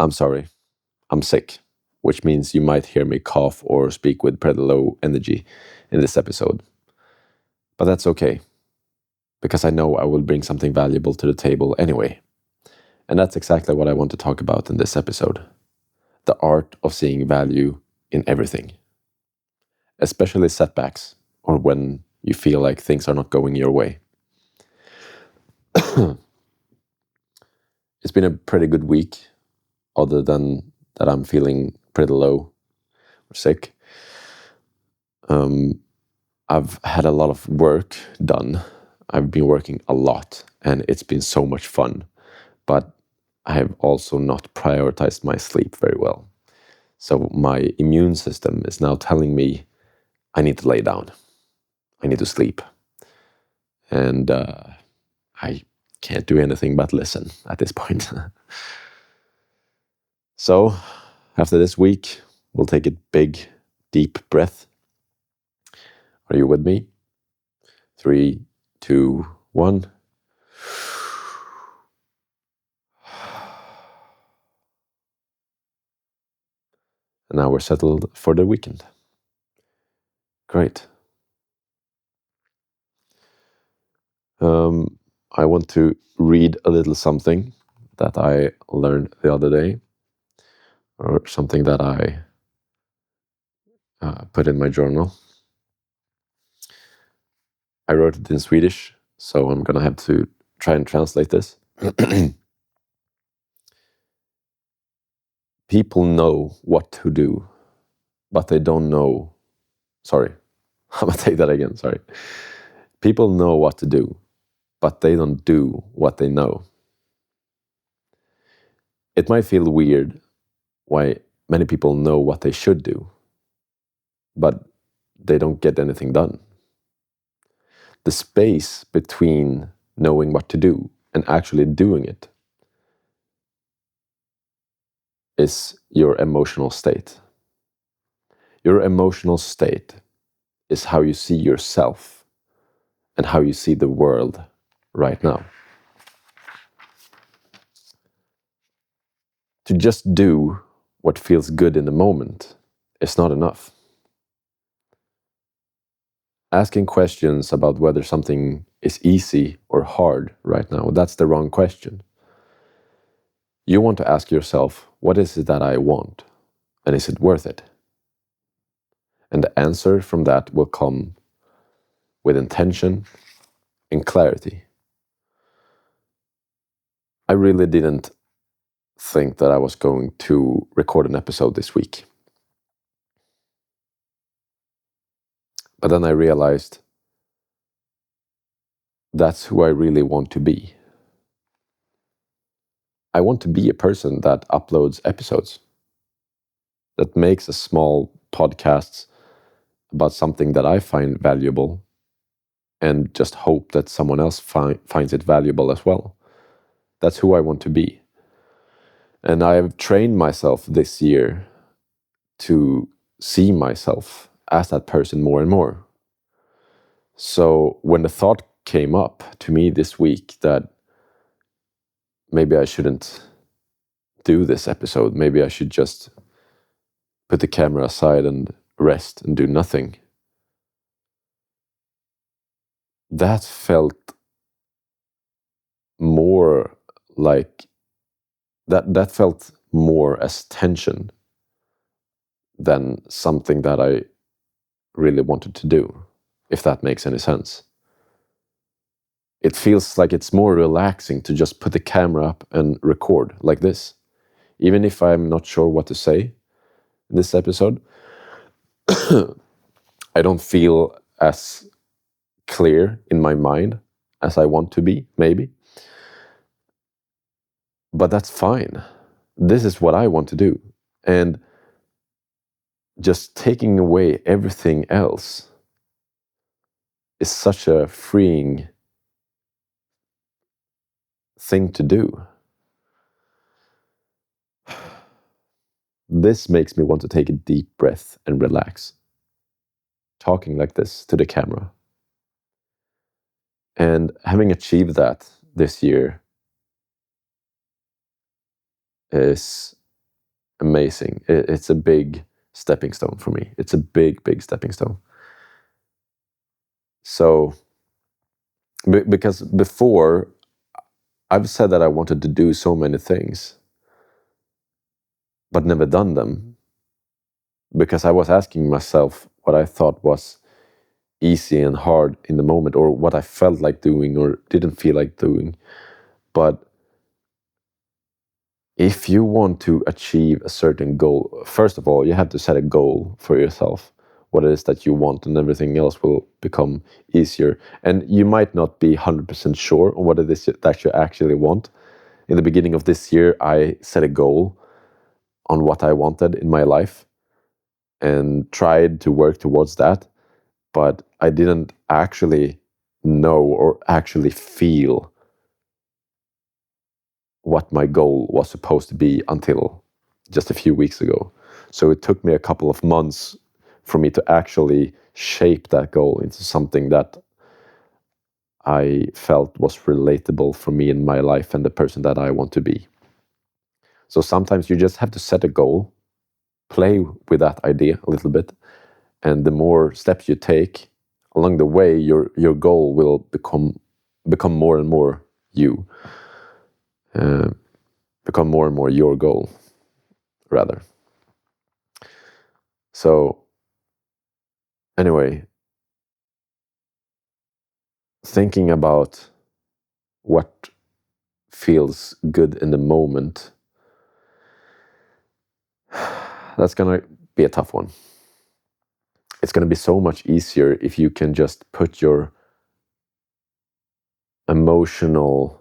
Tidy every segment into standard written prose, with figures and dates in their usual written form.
I'm sorry, I'm sick, which means you might hear me cough or speak with pretty low energy in this episode. But that's okay, because I know I will bring something valuable to the table anyway. And that's exactly what I want to talk about in this episode. The art of seeing value in everything. Especially setbacks, or when you feel like things are not going your way. It's been a pretty good week, other than that I'm feeling pretty low or sick. I've had a lot of work done. I've been working a lot, and it's been so much fun. But I have also not prioritized my sleep very well. So my immune system is now telling me I need to lay down. I need to sleep. And I can't do anything but listen at this point. So after this week, we'll take a big, deep breath. Are you with me? 3, 2, 1. And now we're settled for the weekend. Great. I want to read a little something that I learned the other day, or something that I put in my journal. I wrote it in Swedish, so I'm gonna have to try and translate this. People know what to do, but they don't know. Sorry, I'm gonna take that again. Sorry. People know what to do, but they don't do what they know. It might feel weird why many people know what they should do, but they don't get anything done. The space between knowing what to do and actually doing it is your emotional state. Your emotional state is how you see yourself and how you see the world right now. To just do what feels good in the moment is not enough. Asking questions about whether something is easy or hard right now, that's the wrong question. You want to ask yourself, what is it that I want? And is it worth it? And the answer from that will come with intention and clarity. I really didn't think that I was going to record an episode this week. But then I realized that's who I really want to be. I want to be a person that uploads episodes, that makes a small podcast about something that I find valuable, and just hope that someone else finds it valuable as well. That's who I want to be. And I have trained myself this year to see myself as that person more and more. So when the thought came up to me this week that maybe I shouldn't do this episode, maybe I should just put the camera aside and rest and do nothing, that felt more like that felt more as tension than something that I really wanted to do, if that makes any sense. It feels like it's more relaxing to just put the camera up and record like this. Even if I'm not sure what to say in this episode, I don't feel as clear in my mind as I want to be, maybe. But that's fine. This is what I want to do. And just taking away everything else is such a freeing thing to do. This makes me want to take a deep breath and relax, talking like this to the camera. And having achieved that this year is amazing. It's a big stepping stone for me. It's a big, big stepping stone. So, because before, I've said that I wanted to do so many things, but never done them, because I was asking myself what I thought was easy and hard in the moment, or what I felt like doing or didn't feel like doing. But if you want to achieve a certain goal, first of all, you have to set a goal for yourself, what it is that you want, and everything else will become easier. And you might not be 100% sure on what it is that you actually want. In the beginning of this year, I set a goal on what I wanted in my life and tried to work towards that, but I didn't actually know or actually feel what my goal was supposed to be until just a few weeks ago. So it took me a couple of months for me to actually shape that goal into something that I felt was relatable for me in my life and the person that I want to be. So sometimes you just have to set a goal, play with that idea a little bit, and the more steps you take along the way, your goal will become more and more you. Become more and more your goal, rather. So, anyway, thinking about what feels good in the moment, that's gonna be a tough one. It's gonna be so much easier if you can just put your emotional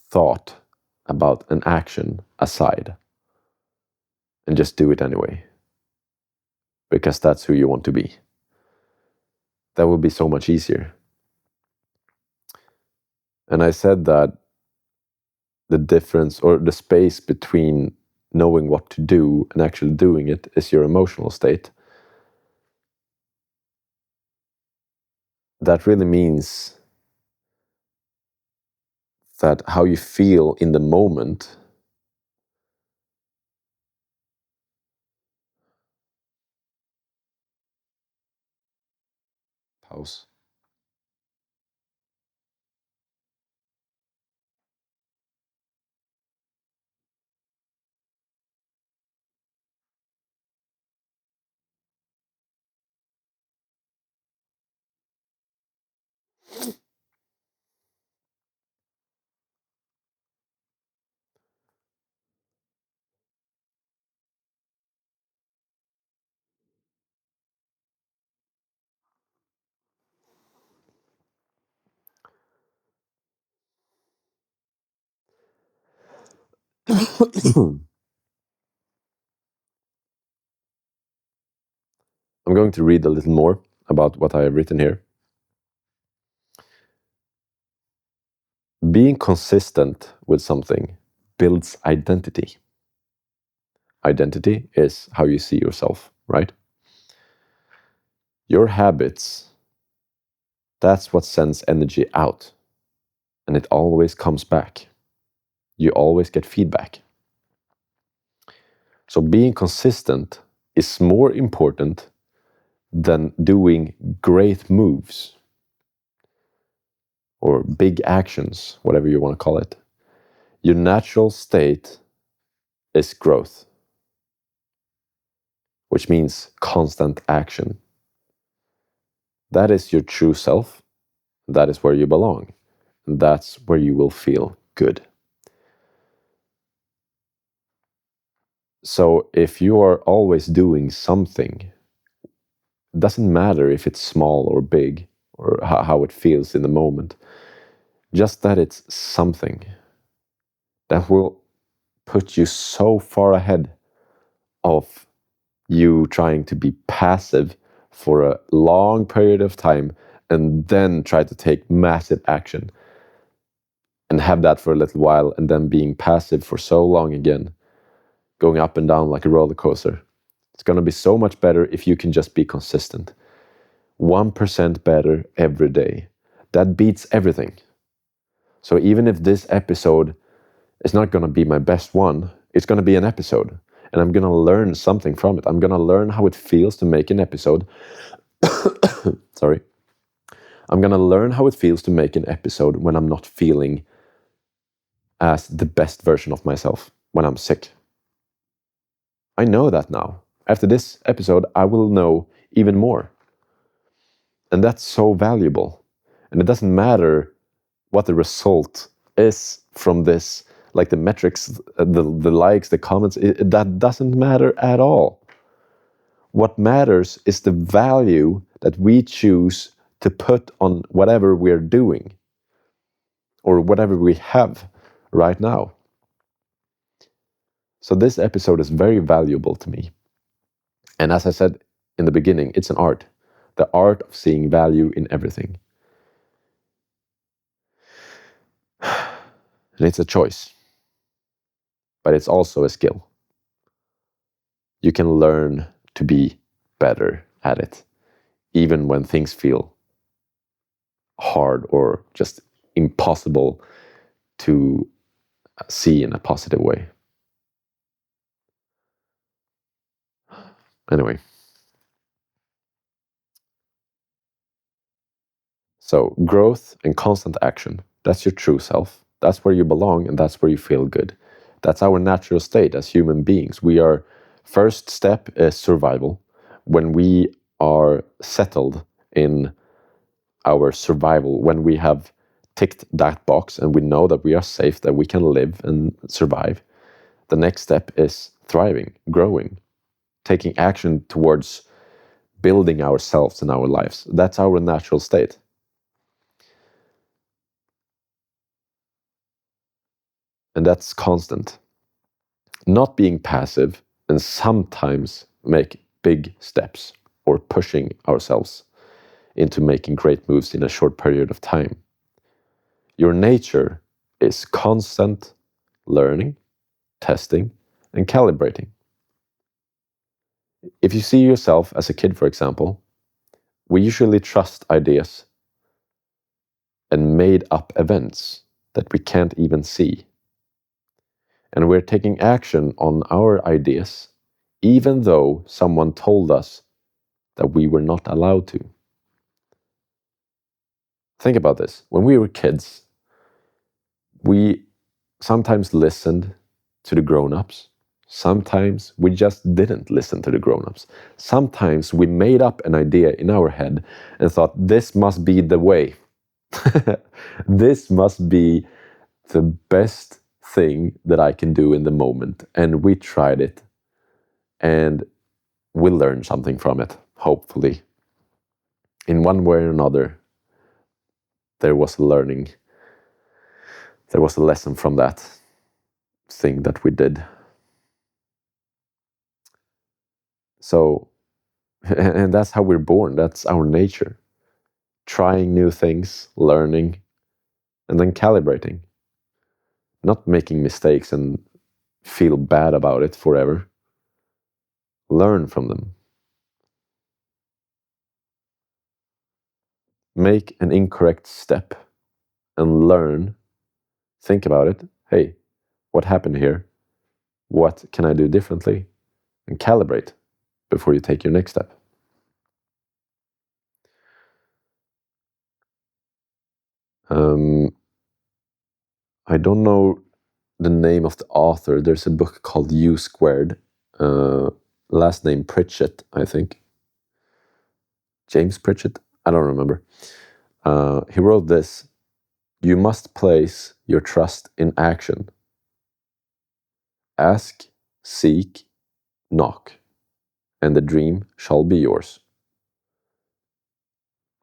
thought about an action aside and just do it anyway, because that's who you want to be. That will be so much easier. And I said that the difference or the space between knowing what to do and actually doing it is your emotional state. That really means that how you feel in the moment pause. I'm going to read a little more about what I have written here. Being consistent with something builds identity. Identity is how you see yourself, right? Your habits, that's what sends energy out. And it always comes back. You always get feedback. So being consistent is more important than doing great moves or big actions, whatever you want to call it. Your natural state is growth, which means constant action. That is your true self. That is where you belong. And that's where you will feel good. So if you are always doing something, it doesn't matter if it's small or big or how it feels in the moment, just that it's something that will put you so far ahead of you trying to be passive for a long period of time and then try to take massive action and have that for a little while and then being passive for so long again, going up and down like a roller coaster. It's going to be so much better if you can just be consistent. 1% better every day. That beats everything. So even if this episode It's not going to be my best one. It's going to be an episode. And I'm going to learn something from it. I'm going to learn how it feels to make an episode. Sorry. I'm going to learn how it feels to make an episode when I'm not feeling as the best version of myself, when I'm sick. I know that now. After this episode, I will know even more. And that's so valuable. And it doesn't matter what the result is from this, like the metrics, the likes, the comments, that doesn't matter at all. What matters is the value that we choose to put on whatever we're doing or whatever we have right now. So this episode is very valuable to me. And as I said in the beginning, it's an art. The art of seeing value in everything. And it's a choice. But it's also a skill. You can learn to be better at it, even when things feel hard or just impossible to see in a positive way. Anyway. So growth and constant action, that's your true self. That's where you belong and that's where you feel good. That's our natural state as human beings. First step is survival. When we are settled in our survival, when we have ticked that box and we know that we are safe, that we can live and survive, the next step is thriving, growing, taking action towards building ourselves and our lives. That's our natural state. And that's constant. Not being passive and sometimes make big steps or pushing ourselves into making great moves in a short period of time. Your nature is constant learning, testing, and calibrating. If you see yourself as a kid, for example, we usually trust ideas and made up events that we can't even see. And we're taking action on our ideas, even though someone told us that we were not allowed to. Think about this. When we were kids, we sometimes listened to the grown-ups. Sometimes we just didn't listen to the grown-ups. Sometimes we made up an idea in our head and thought, this must be the way. This must be the best thing that I can do in the moment. And we tried it. And we learned something from it, hopefully. In one way or another, there was learning. There was a lesson from that thing that we did. So, and that's how we're born. That's our nature. Trying new things, learning, and then calibrating. Not making mistakes and feel bad about it forever. Learn from them. Make an incorrect step and learn. Think about it. Hey, what happened here? What can I do differently? And calibrate before you take your next step. I don't know the name of the author. There's a book called U Squared. Last name Pritchett, I think. James Pritchett? I don't remember. He wrote this: you must place your trust in action. Ask, seek, knock, and the dream shall be yours.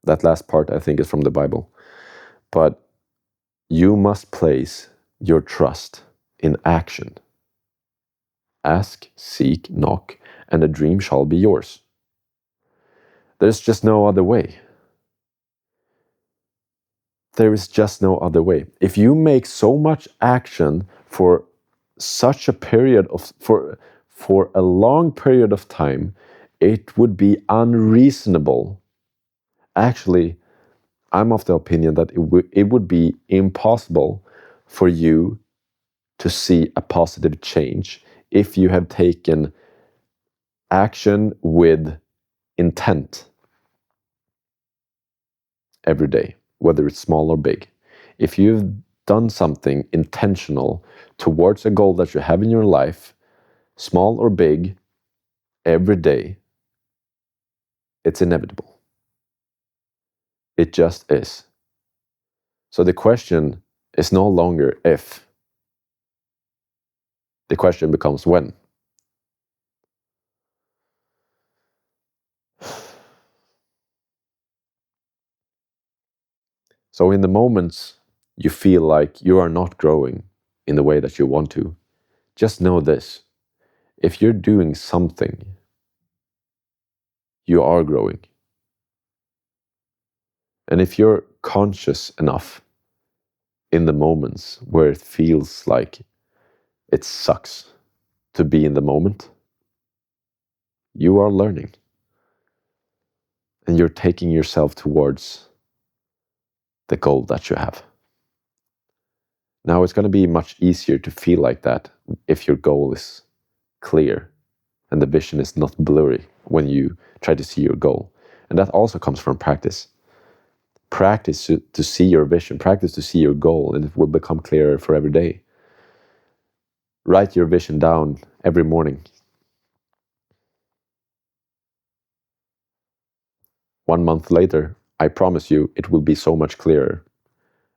That last part, I think, is from the Bible. But you must place your trust in action. Ask, seek, knock, and the dream shall be yours. There's just no other way. There is just no other way. If you make so much action for such a period of, for a long period of time, it would be unreasonable. Actually, I'm of the opinion that it would be impossible for you to see a positive change if you have taken action with intent every day, whether it's small or big. If you've done something intentional towards a goal that you have in your life, small or big, every day, it's inevitable. It just is. So the question is no longer if. The question becomes when. So in the moments you feel like you are not growing in the way that you want to, just know this. If you're doing something, you are growing. And if you're conscious enough in the moments where it feels like it sucks to be in the moment, you are learning. And you're taking yourself towards the goal that you have. Now, it's going to be much easier to feel like that if your goal is clear and the vision is not blurry when you try to see your goal. And that also comes from practice. Practice to see your vision, practice to see your goal, and it will become clearer for every day. Write your vision down every morning. 1 month later, I promise you, it will be so much clearer.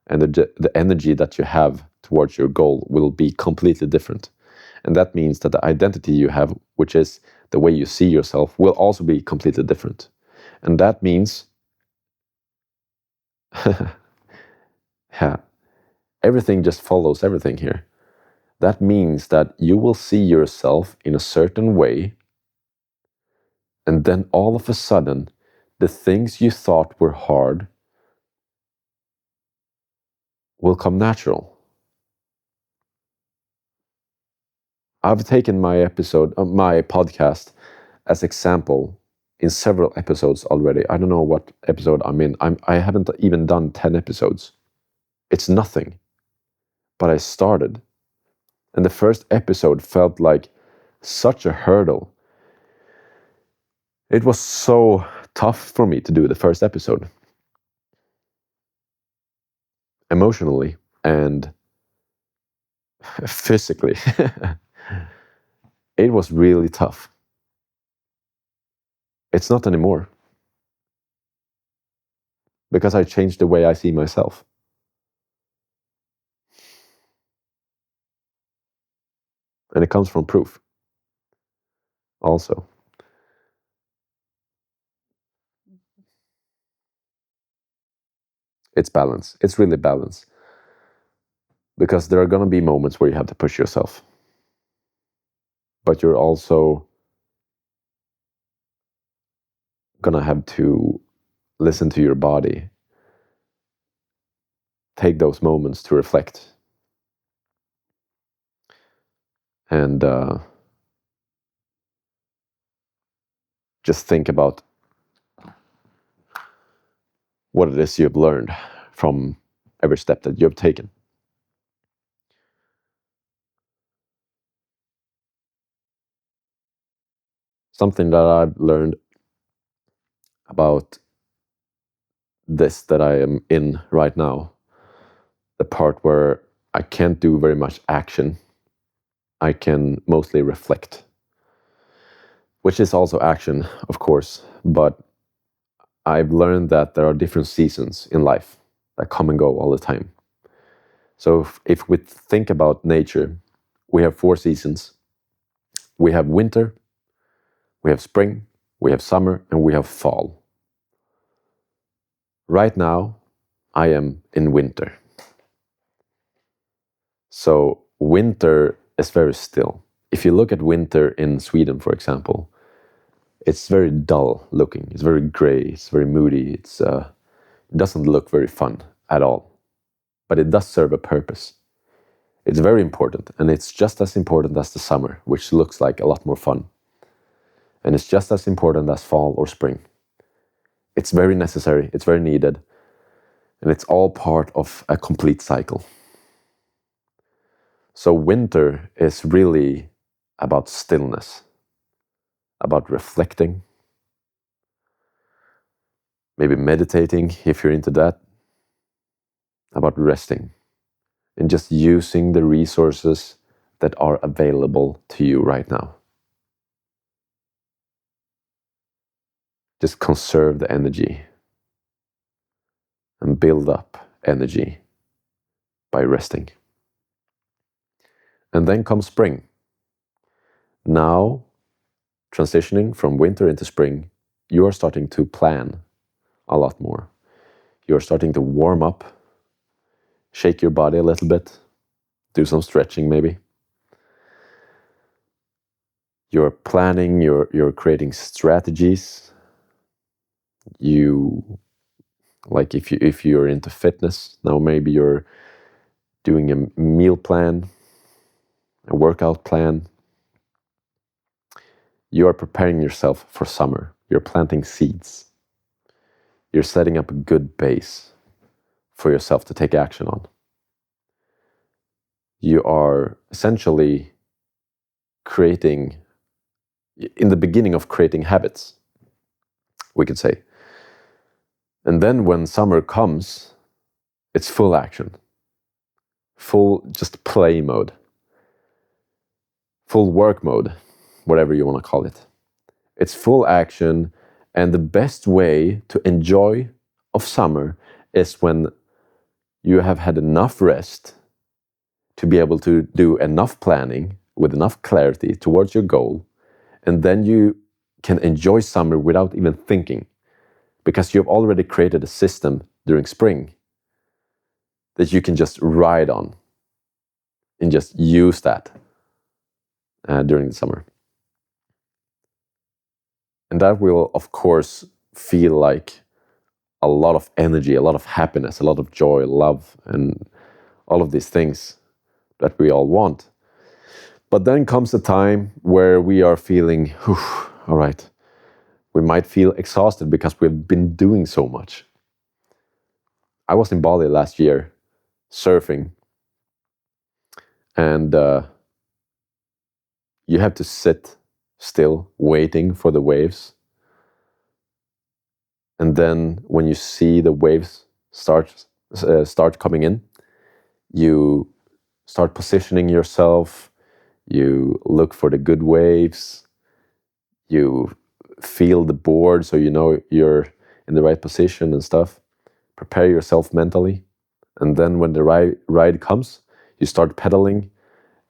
And the energy that you have towards your goal will be completely different. And that means that the identity you have, which is the way you see yourself, will also be completely different. And that means, yeah, everything just follows everything here. That means that you will see yourself in a certain way, and then all of a sudden, the things you thought were hard will come natural. I've taken my podcast as example in several episodes already. I don't know what episode I'm in. I haven't even done 10 episodes. It's nothing. But I started. And the first episode felt like such a hurdle. It was so tough for me to do the first episode. Emotionally and physically. It was really tough. It's not anymore. Because I changed the way I see myself. And it comes from proof. Also. It's balance. It's really balance. Because there are going to be moments where you have to push yourself. But you're also going to have to listen to your body. Take those moments to reflect. And just think about what it is you've learned from every step that you've taken. Something that I've learned about this that I am in right now, the part where I can't do very much action, I can mostly reflect, which is also action, of course, but I've learned that there are different seasons in life that come and go all the time. So if we think about nature, we have 4 seasons. We have winter, we have spring, we have summer, and we have fall. Right now, I am in winter. So winter is very still. If you look at winter in Sweden, for example, it's very dull looking. It's very gray. It's very moody. It doesn't look very fun at all. But it does serve a purpose. It's very important. And it's just as important as the summer, which looks like a lot more fun. And it's just as important as fall or spring. It's very necessary. It's very needed. And it's all part of a complete cycle. So winter is really about stillness, about reflecting, maybe meditating if you're into that, about resting, and just using the resources that are available to you right now. Just conserve the energy and build up energy by resting. And then comes spring. Now, transitioning from winter into spring, you are starting to plan a lot more. You're starting to warm up, shake your body a little bit, do some stretching maybe. You're planning, you're creating strategies. You, like if you're into fitness, now maybe you're doing a meal plan, a workout plan. You are preparing yourself for summer. You're planting seeds. You're setting up a good base for yourself to take action on. You are essentially creating, in the beginning of creating habits, we could say. And then when summer comes, it's full action. Full just play mode. Full work mode, whatever you want to call it. It's full action, and the best way to enjoy of summer is when you have had enough rest to be able to do enough planning with enough clarity towards your goal, and then you can enjoy summer without even thinking, because you've already created a system during spring that you can just ride on and just use that during the summer. And that will, of course, feel like a lot of energy, a lot of happiness, a lot of joy, love, and all of these things that we all want. But then comes a time where we are feeling, all right, we might feel exhausted because we've been doing so much. I was in Bali last year surfing, and you have to sit still waiting for the waves. And then when you see the waves start coming in, you start positioning yourself, you look for the good waves, you feel the board so you know you're in the right position and stuff. Prepare yourself mentally. And then when the ride comes, you start pedaling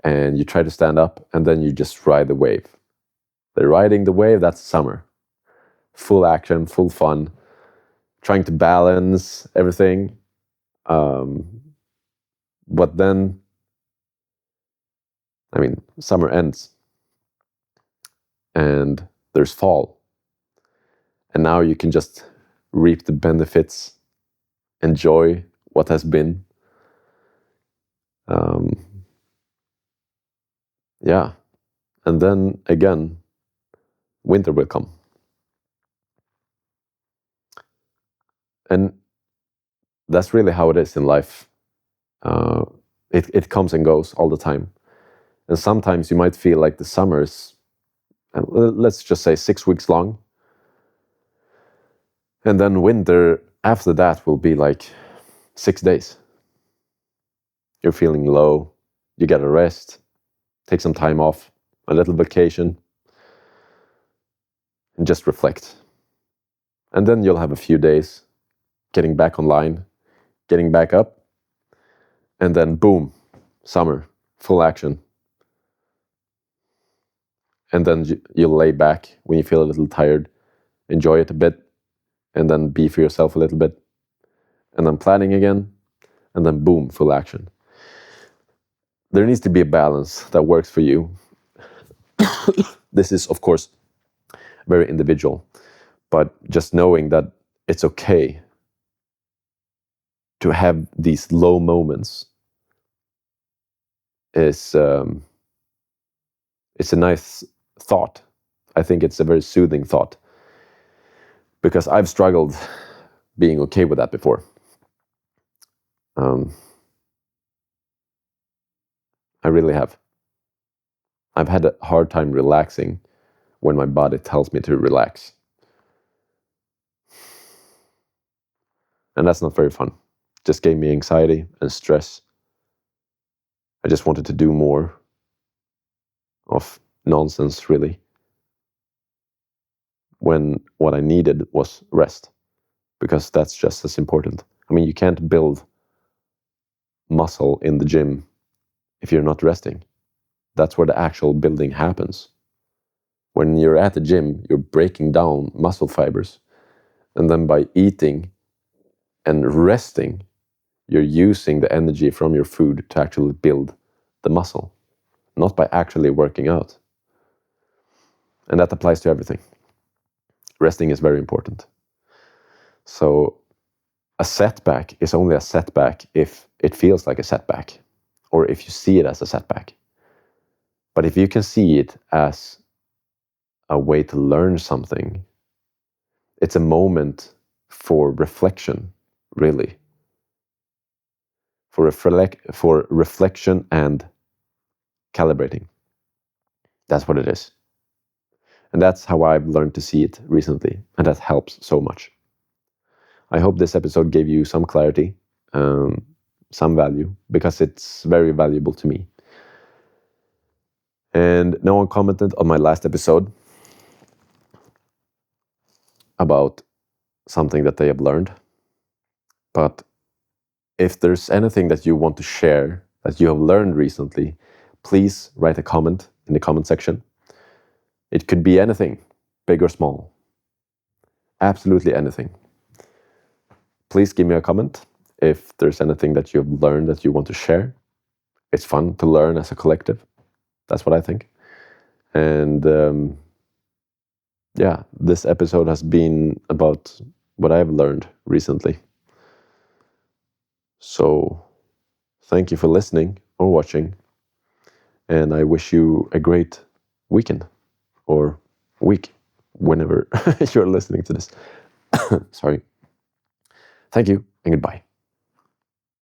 and you try to stand up, and then you just ride the wave. Riding the wave, that's summer. Full action, full fun, trying to balance everything. But then, summer ends and there's fall. And now you can just reap the benefits, enjoy what has been. Yeah. And then again, winter will come. And that's really how it is in life. It comes and goes all the time. And sometimes you might feel like the summer's, let's just say 6 weeks long. And then winter after that will be like 6 days. You're feeling low, you get a rest, take some time off, a little vacation, and just reflect. And then you'll have a few days getting back online, getting back up, and then boom, summer, full action. And then you'll lay back when you feel a little tired, enjoy it a bit, and then be for yourself a little bit, and then planning again, and then boom, full action. There needs to be a balance that works for you. This is, of course, very individual, but just knowing that it's okay to have these low moments is it's a nice thought. I think it's a very soothing thought, because I've struggled being okay with that before. I really have. I've had a hard time relaxing when my body tells me to relax. And that's not very fun. Just gave me anxiety and stress. I just wanted to do more of nonsense, really, when what I needed was rest, because that's just as important. I mean, you can't build muscle in the gym if you're not resting. That's where the actual building happens. When you're at the gym, you're breaking down muscle fibers, and then by eating and resting, you're using the energy from your food to actually build the muscle, not by actually working out. And that applies to everything. Resting is very important. So a setback is only a setback if it feels like a setback, or if you see it as a setback. But if you can see it as a way to learn something, it's a moment for reflection, really. For reflection and calibrating. That's what it is. And that's how I've learned to see it recently, and that helps so much. I hope this episode gave you some clarity, some value, because it's very valuable to me. And no one commented on my last episode about something that they have learned. But if there's anything that you want to share that you have learned recently, please write a comment in the comment section. It could be anything, big or small. Absolutely anything. Please give me a comment if there's anything that you have learned that you want to share. It's fun to learn as a collective. That's what I think. And yeah, this episode has been about what I've learned recently. So thank you for listening or watching. And I wish you a great weekend or week whenever you're listening to this. Sorry. Thank you and goodbye.